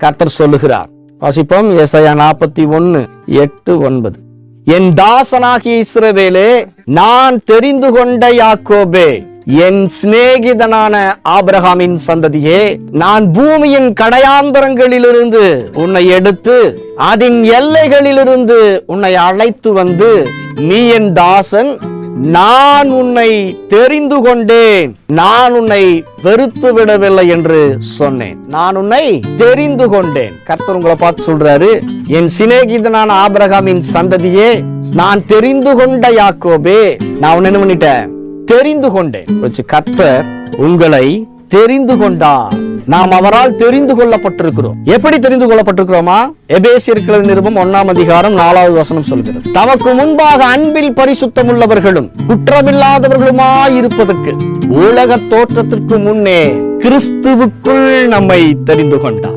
கர்த்தர் சொல்லுகிறார். வாசிப்போம். ஏசாயா 41:8-9. என் தாசனாகிய இஸ்ரவேலே, நான் தெரிந்து கொண்ட யாக்கோபே, என் சிநேகிதனான ஆபிரகாமின் சந்ததியே, நான் பூமியின் கடையாந்தரங்களிலிருந்து உன்னை எடுத்து அதன் எல்லைகளிலிருந்து உன்னை அழைத்து வந்து, நீ என் தாசன், நான் உன்னை தெரிந்து கொண்டேன், நான் உன்னை வெறுத்து விடவில்லை என்று சொன்னேன். நான் உன்னை தெரிந்து கொண்டேன். கர்த்தர் உங்களை பார்த்து சொல்றாரு, என் சிநேகிதனான ஆபிரகாமின் சந்ததியே, நான் தெரிந்து கொண்ட யாக்கோபே, நான் உன்னை என்ன பண்ணிட்டேன்? தெரிந்து கொண்டேன். கர்த்தர் உங்களை தெரிந்து கொண்டார். நாம் அவரால் தெரிந்து கொள்ளப்பட்டிருக்கிறோம். எப்படி தெரிந்து கொள்ளப்பட்டிருக்கிறோமா? எபேசியர் நிருபம் 1:4 சொல்கிறது, தமக்கு முன்பாக அன்பில் பரிசுத்தம் உள்ளவர்களும் குற்றமில்லாதவர்களுமாய் இருப்பதற்கு உலக தோற்றத்திற்கு முன்னே கிறிஸ்துவுக்குள் நம்மை தெரிந்து கொண்டார்.